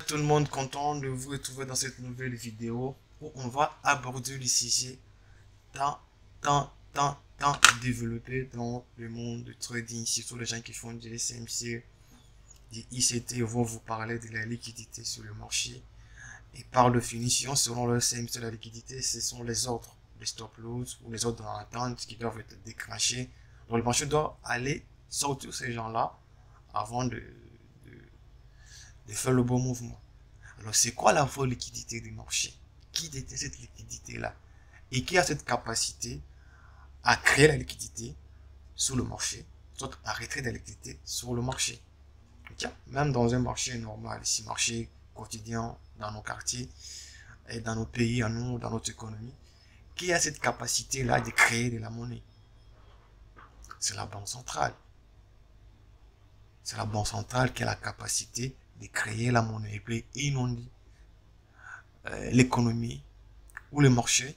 Tout le monde, content de vous retrouver dans cette nouvelle vidéo où on va aborder le sujet tant, tant développé dans le monde du trading. Surtout les gens qui font du SMC, du ICT vont vous parler de la liquidité sur le marché. Et par définition, selon le SMC, la liquidité, ce sont les ordres, les stop loss ou les ordres dans l'attente qui doivent être déclenchés. Donc le marché doit aller sortir ces gens-là avant de faire le bon mouvement. Alors, c'est quoi la vraie liquidité du marché? Qui détient cette liquidité-là? Et qui a cette capacité à créer la liquidité sur le marché, soit à retirer la liquidité sur le marché? Okay? Même dans un marché normal, ici, marché quotidien, dans nos quartiers, et dans nos pays, à nous, dans notre économie, qui a cette capacité-là de créer de la monnaie? C'est la banque centrale. C'est la banque centrale qui a la capacité de créer la monnaie et puis inonder l'économie ou le marché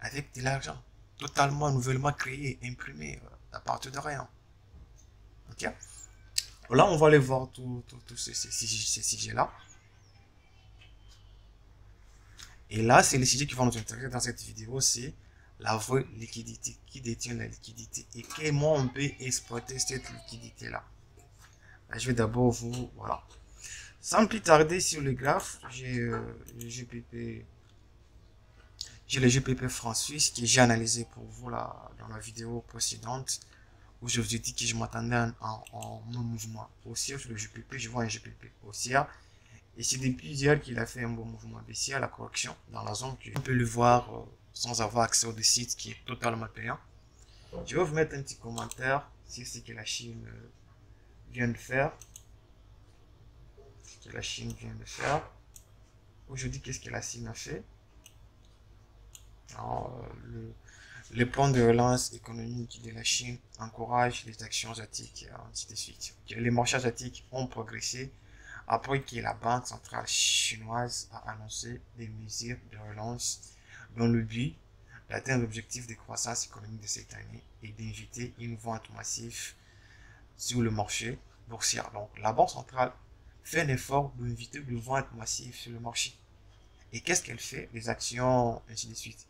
avec de l'argent totalement nouvellement créé, imprimé à partir de rien. Ok? Là, on va aller voir tous ces sujets-là. Et là, c'est les sujets qui vont nous intéresser dans cette vidéo, c'est la vraie liquidité, qui détient la liquidité et comment on peut exploiter cette liquidité-là. Je vais d'abord vous, voilà. Sans plus tarder sur le graphe, j'ai le GPP, j'ai le GPP franc-suisse que j'ai analysé pour vous là dans la vidéo précédente, où je vous ai dit que je m'attendais en mouvement haussier sur le GPP. Je vois un GPP haussier. Et c'est depuis hier qu'il a fait un bon mouvement baissier, la correction dans la zone que on peut le voir sans avoir accès au site qui est totalement payant. Je vais vous mettre un petit commentaire sur ce que la Chine vient de faire. Ce que la Chine vient de faire. Aujourd'hui, qu'est-ce que la Chine a fait? Alors, le plan de relance économique de la Chine encourage les actions asiatiques, et ainsi de suite. Les marchés asiatiques ont progressé après que la Banque centrale chinoise a annoncé des mesures de relance dans le but d'atteindre l'objectif de croissance économique de cette année et d'inviter une vente massive sur le marché boursier. Donc, la Banque centrale fait un effort d'inviter une vente massive sur le marché. Et qu'est-ce qu'elle fait? Les actions, ainsi de suite.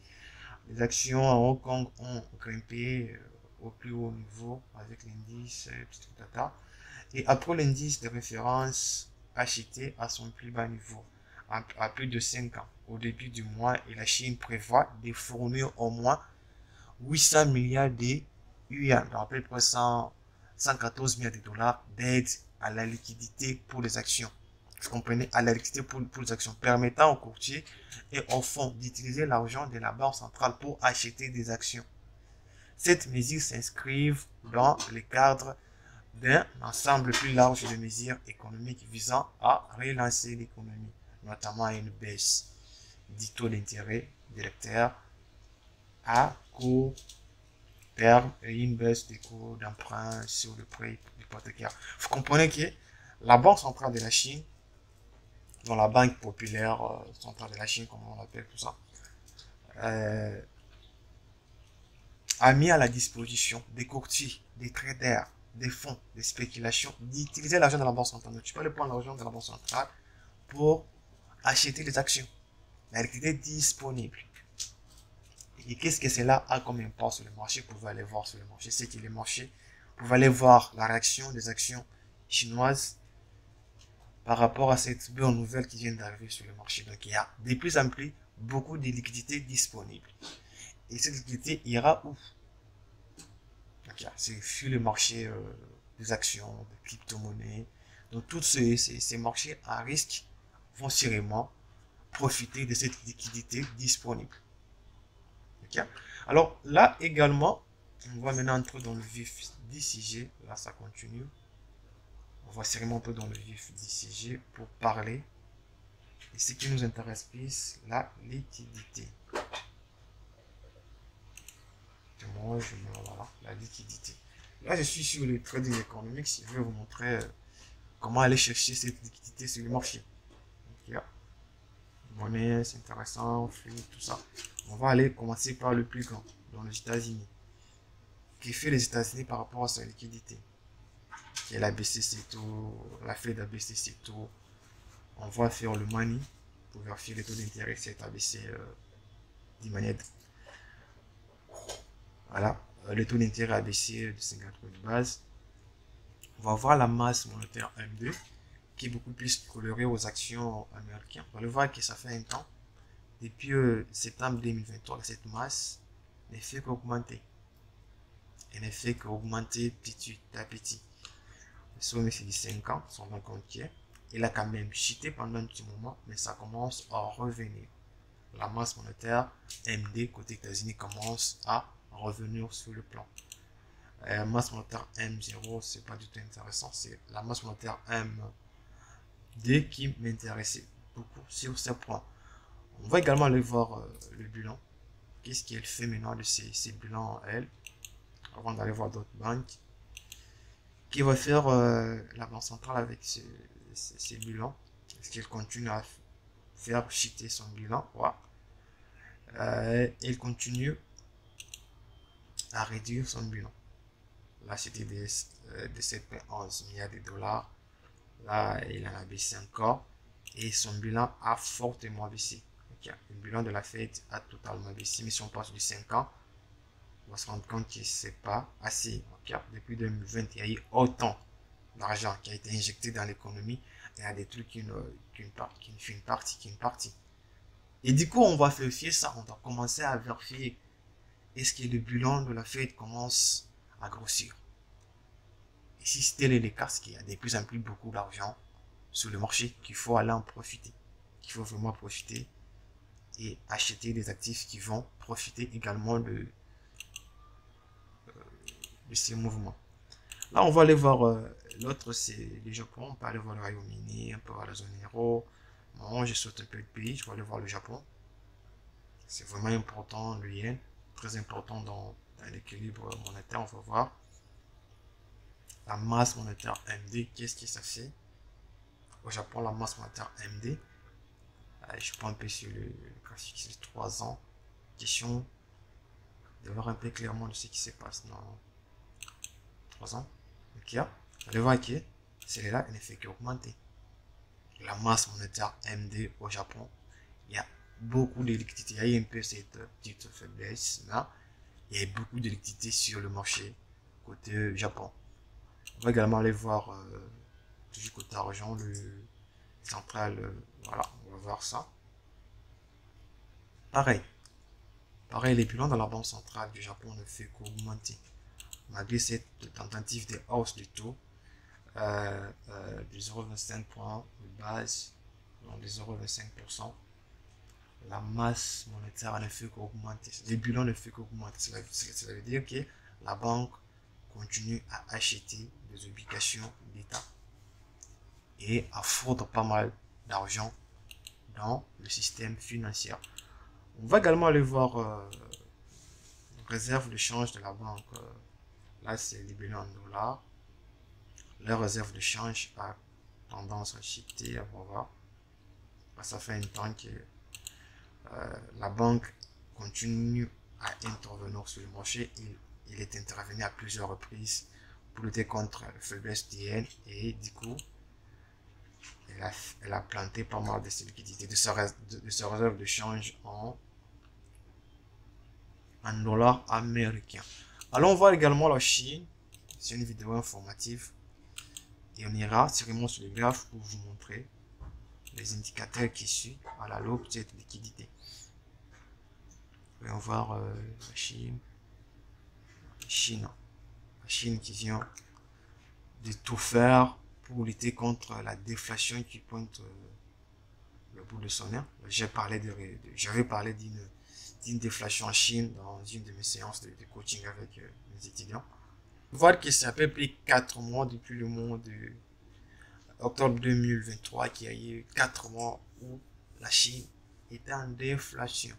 Les actions à Hong Kong ont grimpé au plus haut niveau avec l'indice data. Et après l'indice de référence acheté à son plus bas niveau à plus de 5 ans au début du mois, et la Chine prévoit de fournir au moins 800 milliards de yuan, à peu près 114 milliards de dollars d'aide à la liquidité pour les actions. Vous comprenez, à la liquidité pour les actions, permettant aux courtiers et aux fonds d'utiliser l'argent de la Banque centrale pour acheter des actions. Cette mesure s'inscrit dans le cadre d'un ensemble plus large de mesures économiques visant à relancer l'économie, notamment à une baisse du taux d'intérêt directeur à court terme et une baisse des coûts d'emprunt sur le prêt hypothécaire. Vous comprenez que la Banque centrale de la Chine, dans la Banque populaire centrale de la Chine, comme on l'appelle tout ça, euh, a mis à la disposition des courtiers, des traders, des fonds, des spéculations, d'utiliser l'argent de la Banque centrale. Donc, tu peux aller prendre l'argent de la Banque centrale pour acheter des actions. La liquidité est disponible. Et qu'est-ce que cela a comme impact sur le marché? Vous pouvez aller voir sur le marché. C'est que les marchés, vous pouvez aller voir la réaction des actions chinoises par rapport à cette bonne nouvelle qui vient d'arriver sur le marché. Donc, il y a de plus en plus beaucoup de liquidités disponibles. Et cette liquidité ira où? C'est sur le marché des actions, des crypto-monnaies. Donc, tous ces marchés à risque vont sûrement profiter de cette liquidité disponible. Okay? Alors, là également, on va maintenant entrer dans le vif du sujet. Là, ça continue. On va sûrement un peu dans le vif du sujet pour parler de ce qui nous intéresse plus, la liquidité. Moi, je mets voilà, la liquidité. Là, je suis sur le trading économique. Je vais vous montrer comment aller chercher cette liquidité sur le marché. Okay. Monnaie, c'est intéressant, flux, tout ça. On va aller commencer par le plus grand, dans les États-Unis. Qui fait les États-Unis par rapport à sa liquidité? Qui est la BCC tôt, la Fed a baissé ses taux. on va faire le money pour vérifier le taux d'intérêt s'est abaissé d'une manière. Voilà, le taux d'intérêt a baissé de 50 points de base. On va voir la masse monétaire M2 qui est beaucoup plus colorée aux actions américaines. On va le voir que ça fait un temps. Depuis septembre 2023, cette masse ne fait qu'augmenter. Elle ne fait qu'augmenter petit à petit. Le sommet c'est du 5 ans, son banque entier. Il a quand même chuté pendant un petit moment, mais ça commence à revenir. La masse monétaire MD côté États-Unis commence à revenir sur le plan. La masse monétaire M0, c'est pas du tout intéressant. C'est la masse monétaire MD qui m'intéressait beaucoup sur ce point. On va également aller voir le bilan. Qu'est-ce qu'elle fait maintenant de ces bilans, elle, avant d'aller voir d'autres banques. Qui va faire la banque centrale avec ces bilans? Est-ce qu'elle continue à faire chuter son bilan? Ouais. Elle continue à réduire son bilan. Là, c'était de 7,11 milliards de dollars. Là, il en a baissé encore. Et son bilan a fortement baissé. Okay. Le bilan de la Fed a totalement baissé. Mais si on passe du 5 ans, on va se rendre compte que c'est pas assez. Okay. Depuis 2020, il y a eu autant d'argent qui a été injecté dans l'économie. Il y a des trucs qui ne fait une partie. Et du coup, on va vérifier ça. On va commencer à vérifier est-ce que le bilan de la Fed commence à grossir. Et si tel est le cas, c'est qu'il y a de plus en plus beaucoup d'argent sur le marché qu'il faut aller en profiter. Qu'il faut vraiment profiter et acheter des actifs qui vont profiter également de ces mouvements. Là, on va aller voir l'autre, c'est le Japon. On peut aller voir le Royaume-Uni, on peut voir la zone euro. Bon, je saute un peu de pays, je vais aller voir le Japon. C'est vraiment important, le yen, très important dans l'équilibre monétaire. On va voir la masse monétaire MD, qu'est-ce que ça fait? Au Japon, la masse monétaire MD, je prends un peu sur le graphique, c'est 3 ans. Question de voir un peu clairement de ce qui se passe dans 3 ans. Ok, vous allez voir que celle-là, elle ne fait qu'augmenter. La masse monétaire MD au Japon, il y a beaucoup de liquidités. Il y a un peu cette petite faiblesse là. Il y a beaucoup de liquidités sur le marché côté Japon. On va également aller voir toujours côté argent, le central. Voilà, on va voir ça. Pareil, les bilans dans la banque centrale du Japon ne fait qu'augmenter. Malgré cette tentative de hausse du taux de 0,25 points de base, donc de 0,25%, la masse monétaire ne fait qu'augmenter. Les bilans ne fait qu'augmenter. Cela veut dire que la banque continue à acheter des obligations d'État et à fondre pas mal d'argent dans le système financier. On va également aller voir réserve de change de la banque. Là, c'est les bilans en dollars. La réserve de change a tendance à chuter, on va voir. Ça fait un temps que la banque continue à intervenir sur le marché. Il est intervenu à plusieurs reprises pour lutter contre la faiblesse du yen et du coup, elle a planté pas mal de ses liquidités, de ses réserves de change en dollars américains. Alors, on voit également la Chine. C'est une vidéo informative. Et on ira sûrement sur le graphe pour vous montrer les indicateurs qui suivent à la loupe cette liquidité. On va voir la Chine. La Chine qui vient de tout faire pour lutter contre la déflation qui pointe le bout de son nez. J'avais parlé d'une déflation en Chine dans une de mes séances de coaching avec mes étudiants. Voir que c'est à peu près 4 mois depuis le mois de octobre 2023 qu'il y a eu 4 mois où la Chine était en déflation.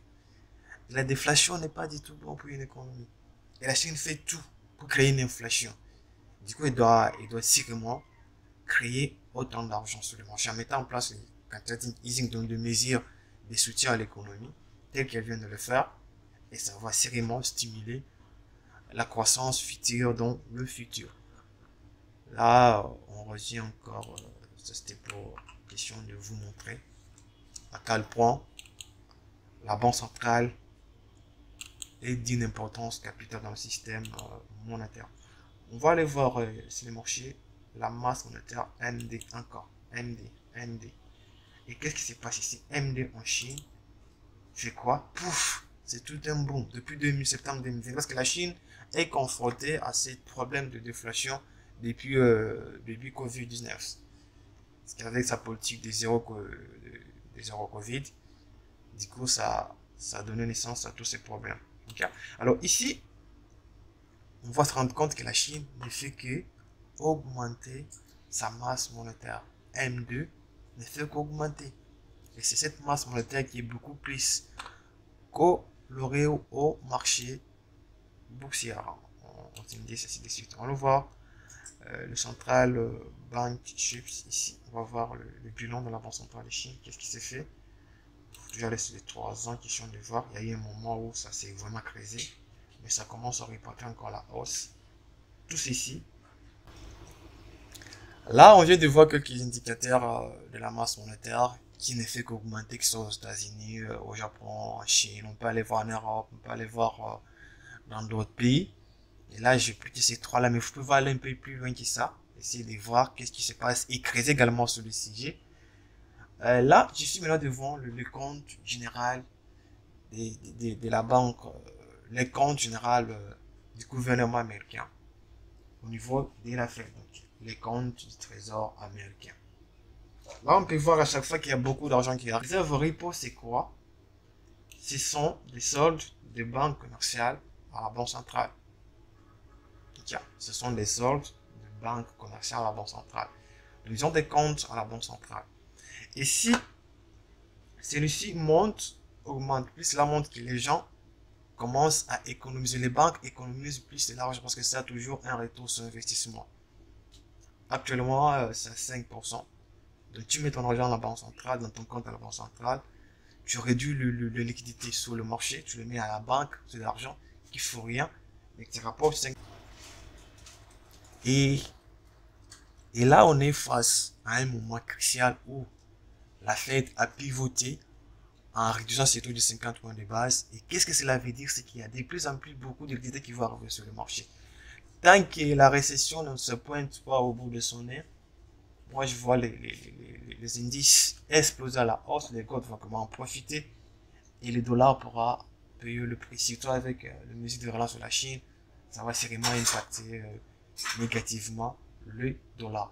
La déflation n'est pas du tout bon pour une économie. Et la Chine fait tout pour créer une inflation. Du coup, il doit sûrement créer autant d'argent sur le marché en mettant en place les quantitative easing, donc de mesures de soutien à l'économie, telles qu'elle vient de le faire. Et ça va sûrement stimuler la croissance future dans le futur. Là, on revient encore, ça c'était pour question de vous montrer à quel point la Banque centrale est d'une importance capitale dans le système monétaire. On va aller voir sur les marchés la masse monétaire MD encore. MD. Et qu'est-ce qui s'est passé ici? MD en Chine fait quoi? Pouf! C'est tout un boom depuis septembre 2020 parce que la Chine est confrontée à ces problèmes de déflation depuis Covid-19. Parce qu'avec sa politique des zéro Covid, du coup, ça a donné naissance à tous ces problèmes. Okay? Alors ici, on va se rendre compte que la Chine ne fait que augmenter sa masse monétaire. M2 ne fait qu'augmenter. Et c'est cette masse monétaire qui est beaucoup plus colorée au marché boursier. On dit ceci de suite. On va voir le central bank chips ici. On va voir le bilan de la Banque centrale de Chine. Qu'est-ce qui s'est fait? Il faut toujours laisser les 3 ans question de voir. Il y a eu un moment où ça s'est vraiment creusé. Mais ça commence à reporter encore la hausse. Tout ceci. Là, on vient de voir quelques indicateurs de la masse monétaire qui ne fait qu'augmenter, que ce soit aux États-Unis, au Japon, en Chine. On peut aller voir en Europe, on peut aller voir dans d'autres pays. Et là, j'ai pris ces trois-là, mais je peux aller un peu plus loin que ça. Essayer de voir qu'est-ce qui se passe et creuser également sur le sujet. Là, je suis maintenant devant le compte général de la banque, les comptes général du gouvernement américain au niveau de la Fed, donc les comptes du trésor américain. Là, on peut voir à chaque fois qu'il y a beaucoup d'argent qui arrive. Les réserves repo, c'est quoi? Ce sont des soldes de banques commerciales à la banque centrale. Tiens, ce sont des soldes de banques commerciales à la banque centrale. Ils ont des comptes à la banque centrale. Et si celui-ci monte, augmente plus, cela montre que les gens commencent à économiser. Les banques économisent plus de l'argent parce que ça a toujours un retour sur investissement. Actuellement, c'est à 5%. Donc, tu mets ton argent à la banque centrale, dans ton compte à la banque centrale, tu réduis le liquidité sur le marché, tu le mets à la banque, c'est de l'argent qui ne faut rien, mais qui rapporte 5%. Et là, on est face à un moment crucial où la Fed a pivoté en réduisant ses taux de 50 points de base. Et qu'est-ce que cela veut dire? C'est qu'il y a de plus en plus beaucoup de liquidités qui vont arriver sur le marché. Tant que la récession ne se pointe pas au bout de son nez, moi je vois les indices exploser à la hausse, les gold vont comment en profiter et le dollar pourra payer le prix. Surtout avec le mesure de relance de la Chine, ça va sérieusement impacter négativement le dollar.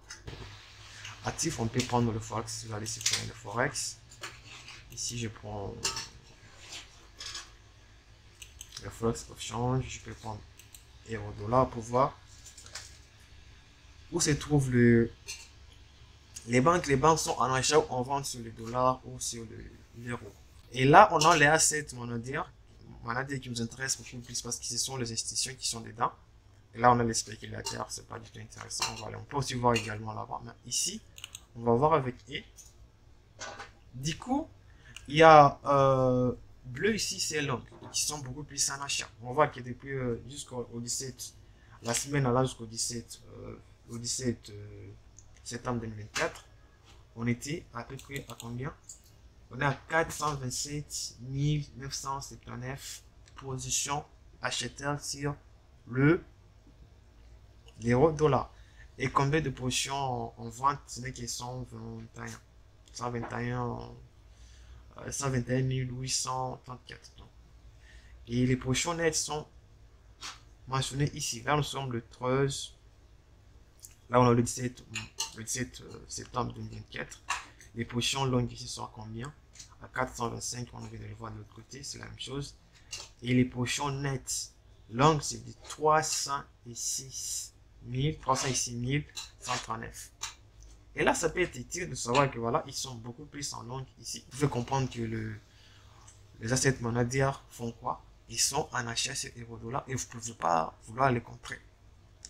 Actif, on peut prendre le Forex. Je vais aller sur le Forex. Ici, je prends le Forex of Change. Je peux prendre euro-dollar pour voir où se trouvent les banques. Les banques sont en achat ou en vente sur le dollar ou sur l'euro. Et là, on a les assets monétaires qui nous intéressent beaucoup plus parce que ce sont les institutions qui sont dedans. Et là, on a les spéculateurs, c'est pas du tout intéressant. Voilà, on peut aussi voir également là-bas. Mais ici, on va voir avec E. Du coup, il y a bleu ici, c'est long, qui sont beaucoup plus en achat. On voit que depuis jusqu'au 17, la semaine allant jusqu'au 17 septembre 2024, on était à peu près à combien? On est à 427 979 positions acheteurs sur l'euro-dollar. Et combien de positions en vente? Ce n'est que 121 834. Et les positions nettes sont mentionnées ici. Là, nous sommes le 13. Là, on a le 17 septembre 2024. Les positions longues ici sont à combien? À 425. On vient de les voir de l'autre côté. C'est la même chose. Et les positions nettes longues, c'est de 306 139. Et là, ça peut être utile de savoir que voilà, ils sont beaucoup plus en longue ici. Vous pouvez comprendre que les assets monétaires font quoi? Ils sont en achat sur euro-dollar et vous ne pouvez pas vouloir les contrer.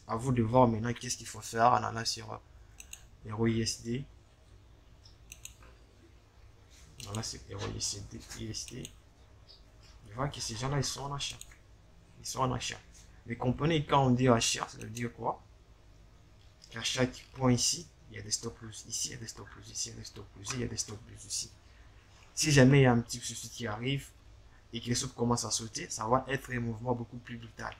À vous de voir maintenant qu'est-ce qu'il faut faire en allant sur euro-USD. Voilà, c'est euro-USD. Vous voyez que ces gens-là, ils sont en achat. Ils sont en achat. Les components, quand on dit achat, ça veut dire quoi? À chaque point ici, il y a des stop loss ici, il y a des stop loss ici, il y a des stop loss ici, il y a des stop loss ici. Si jamais il y a un petit souci qui arrive et que les stops commencent à sauter, ça va être un mouvement beaucoup plus brutal.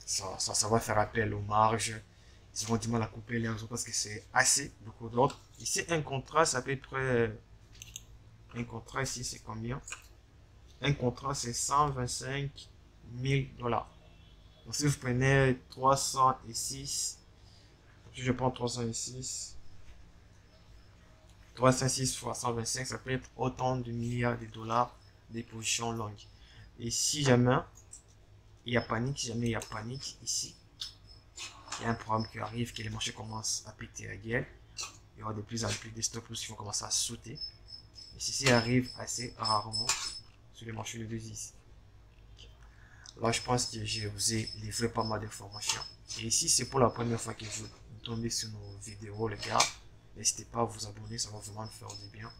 Ça va faire appel aux marges. Ils auront du mal à couper les réseaux parce que c'est assez beaucoup d'ordre. Ici, un contrat, c'est à peu près. Un contrat ici, c'est combien? Un contrat, c'est 125 000 dollars. Donc, si vous prenez 306, si je prends 306, 306 fois 125, ça peut être autant de milliards de dollars des positions longues. Et si jamais il y a panique, si jamais il y a panique ici, il y a un problème qui arrive, que les marchés commencent à péter la gueule, il y aura de plus en plus de stop loss qui vont commencer à sauter. Et ceci arrive assez rarement sur les marchés de devises. Là, je pense que je vous ai livré pas mal d'informations. Et ici, c'est pour la première fois que vous tombez sur nos vidéos, les gars. N'hésitez pas à vous abonner, ça va vraiment me faire du bien.